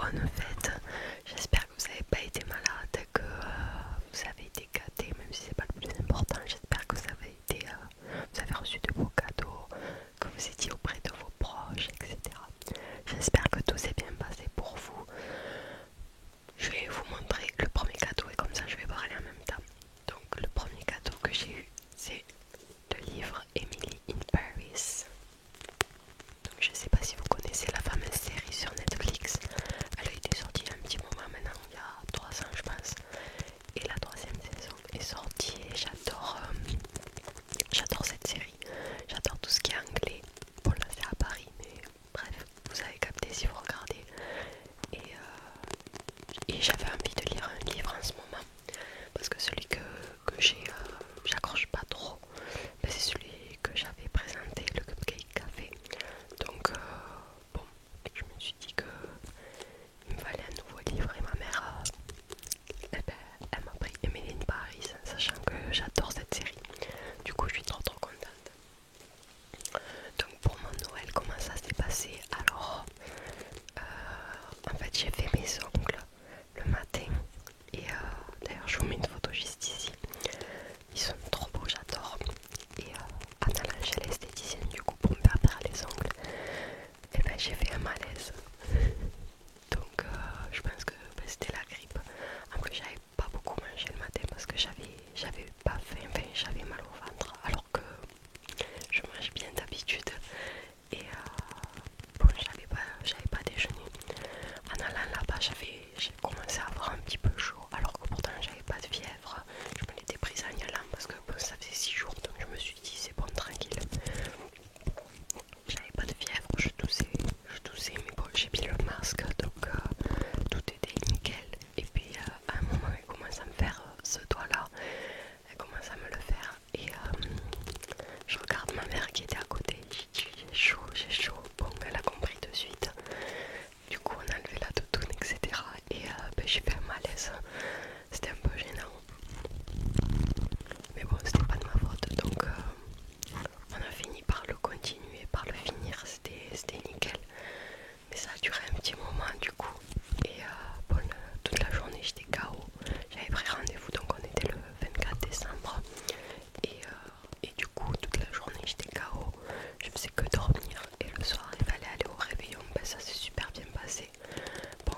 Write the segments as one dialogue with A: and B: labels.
A: bonnes fêtes. J'espère que vous n'avez pas été malade, que vous avez été gâtés, même si c'est pas le plus important. J'espère que vous avez reçu de beaux cadeaux, que vous étiez auprès de vos proches, etc. J'espère que tout s'est bien passé pour vous. Je vais vous montrer le premier cadeau et comme ça je vais parler en même temps. Donc le premier cadeau que j'ai eu, c'est le livre Emily in Paris. Donc je sais pas si vous connaissez la fameuse série sur Netflix. Elle a été sortie il y a un petit moment maintenant, il y a 3 ans je pense. Et la 3e saison est sortie et j'adore cette série. J'adore tout ce qui est anglais. Bon là c'est à Paris mais bref, vous avez capté si vous regardez. Et j'avais envie de lire un livre en ce moment. Parce que celui que j'ai, j'accroche pas trop. Mais c'est celui que j'avais présenté, le Cupcake Café. Donc bon, je me suis dit que il me fallait un nouveau livre et ma mère, elle m'a pris Emily in Paris, sachant que j'adore cette série. Du coup, je suis trop contente. Donc pour mon Noël, comment ça s'est passé? Alors, en fait, j'ai fait mes ongles le matin. Et d'ailleurs, je vous mets une photo juste ici. Ils sont trop beaux, j'adore. Et en allant chez l'esthéticienne, du coup, pour me faire les ongles, et ben j'ai fait un malaise. Donc je pense que c'était la grippe. En plus j'avais pas beaucoup mangé le matin parce que j'avais pas faim, enfin j'avais mal au ventre alors que je mange bien d'habitude. Et bon j'avais pas déjeuné. En allant là-bas j'ai commencé à avoir un petit peu chaud alors que pourtant j'avais pas de fièvre. Je me l'étais prise en y allant parce que bon, ça faisait 6 jours donc je me suis dit c'est bon tranquille. J'avais pas de fièvre, je toussais, mais bon, j'ai mis le masque, donc tout était nickel. Et puis à un moment, elle commence à me faire ce doigt-là, elle commence à me le faire. Et je regarde ma mère qui était à côté, j'ai dit j'ai chaud. Bon, elle a compris de suite. Du coup, on a enlevé la doudoune, etc. Et ben, j'ai fait un malaise. C'était un peu gênant. Mais bon, c'était pas de ma faute, donc on a fini par le continuer, par le finir, c'était nickel. Mais ça a duré un petit moment du coup. Et bon, toute la journée j'étais KO. J'avais pris rendez-vous, donc on était le 24 décembre. Et du coup, toute la journée j'étais KO. Je faisais que dormir. Et le soir, il fallait aller au réveillon. Ben, ça s'est super bien passé. Bon,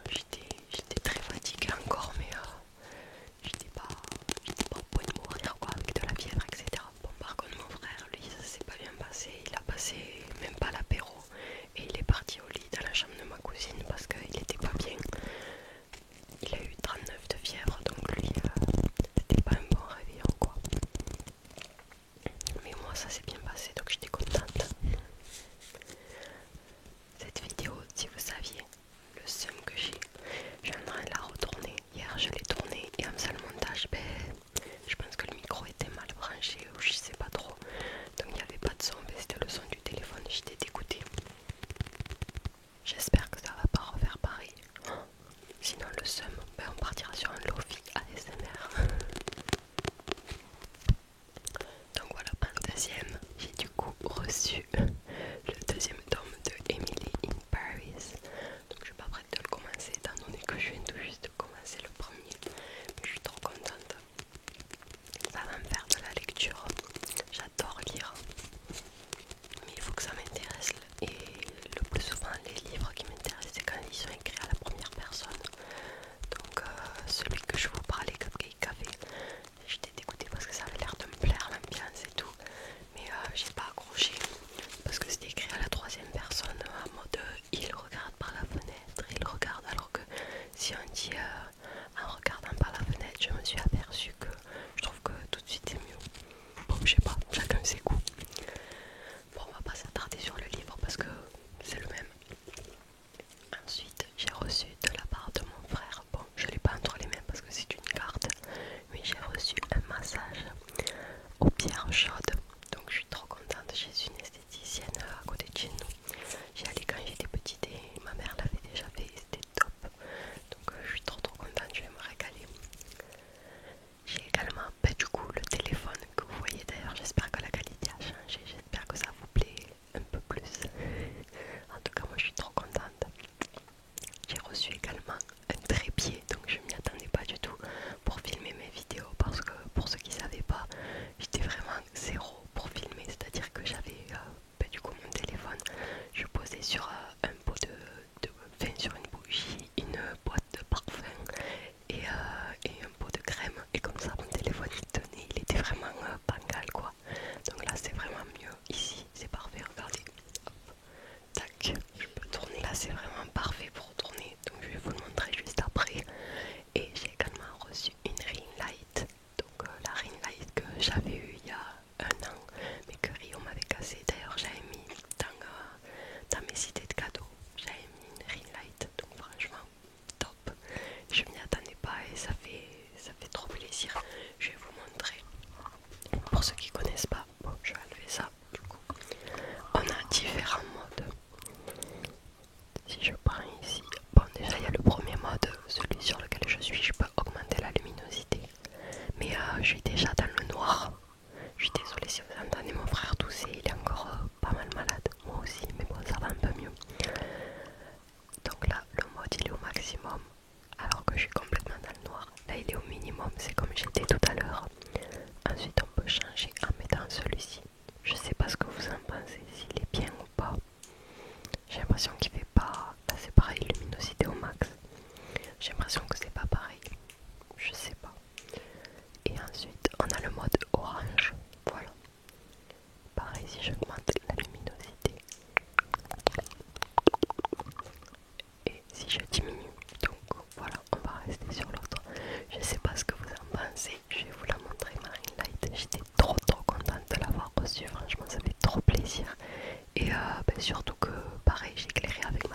A: j'étais très fatiguée encore, mais j'étais pas au point de mourir quoi, avec de la fièvre, etc. Bon, par contre, mon frère, lui, ça s'est pas bien passé. Il a passé même pas l'apéro et il est parti au lit dans la chambre de ma cousine parce qu'il était pas bien. Il a eu 39 de fièvre, donc lui, c'était pas un bon réveillon quoi. Mais moi, ça s'est bien passé, donc j'étais contente. Cette vidéo, si vous saviez, le seum que j'aimerais la retourner. Hier, je l'ai tournée et en faisant le montage, ben, je pense que le micro était mal branché ou je sais pas trop. Donc il n'y avait pas de son, mais c'était le son du téléphone, j'étais dégoûtée. J'espère que ça va pas refaire pareil. Sinon le seum, ben, on partira sur un Lofi ASMR. Donc voilà, en deuxième, j'ai du coup reçu le deuxième tome de Emily in Paris. Donc je suis pas prête de le commencer étant donné que je viens tout juste de commencer le premier. Mais je suis trop contente. Ça va me faire de la lecture. J'adore lire. Mais il faut que ça m'intéresse. Et le plus souvent, les livres qui m'intéressent c'est vraiment parfait pour tourner, donc je vais vous le montrer juste après. Et j'ai également reçu une ring light, donc la ring light que j'avais eue il y a un an, mais que Rio m'avait cassé. D'ailleurs j'avais mis dans mes idées de cadeaux, j'avais mis une ring light, donc franchement top. Je m'y attendais pas et ça fait trop plaisir. Je vais vous montrer. Pour ceux qui connaissent pas, bon je vais enlever ça du coup. On a différents modes. Si je prends ici, bon déjà il y a le premier mode, celui sur lequel je suis, je peux augmenter la luminosité. Mais je suis déjà dans le noir. Je suis désolée si vous entendez mon frère tousser, il est encore pas mal malade. Moi aussi, mais bon ça va un peu mieux. Donc là, le mode il est au maximum, alors que je suis complètement dans le noir. Là il est au minimum, c'est comme j'étais tout à l'heure. Ensuite on peut changer en mettant celui-ci. Je sais pas ce que vous en pensez, s'il est bien ou pas. J'ai l'impression qu'il fait pas... Là c'est pareil, luminosité au max. J'ai l'impression que c'est pas pareil. Je sais pas. Et ensuite on a le mode orange. Voilà. Pareil si j'augmente la luminosité. Et si je diminue. Donc voilà, on va rester sur l'autre. Je sais pas ce que vous en pensez. Je vais vous la montrer ma ring light. J'étais trop contente de l'avoir reçue. Franchement ça fait trop plaisir. Et surtout que pareil j'ai éclairé avec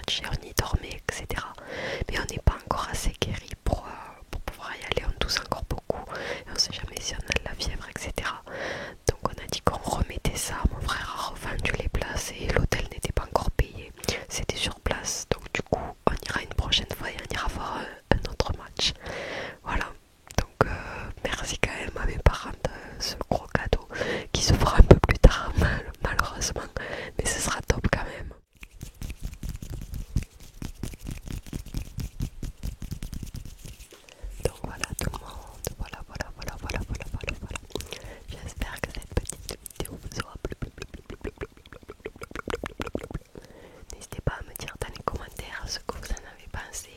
A: match et on y dormait, etc. Mais on n'est pas encore assez guéri pour pouvoir y aller, on tousse encore beaucoup et on sait jamais si on a de la fièvre, etc. Donc on a dit qu'on remettait ça, mon frère a revendu les places et l'hôtel n'était pas encore payé, c'était sur place. Donc du coup on ira une prochaine fois et on ira voir un autre match. Voilà, donc merci quand même à mes parents de ce gros cadeau qui se fera un peu plus tard malheureusement, mais ce sera top quand même. Donc voilà tout le monde, voilà. J'espère que cette petite vidéo vous aura plu. N'hésitez pas à me dire dans les commentaires ce que vous en avez pensé.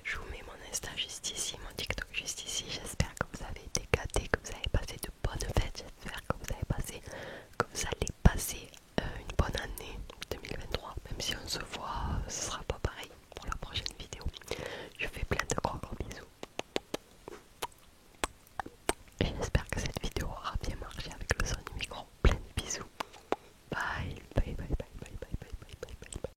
A: Je vous mets mon Insta juste ici, mon TikTok juste ici. J'espère que vous avez été gâtés, que vous avez passé de bonnes fêtes. J'espère que vous allez passer une bonne année 2023. Même si on se voit, ce sera pas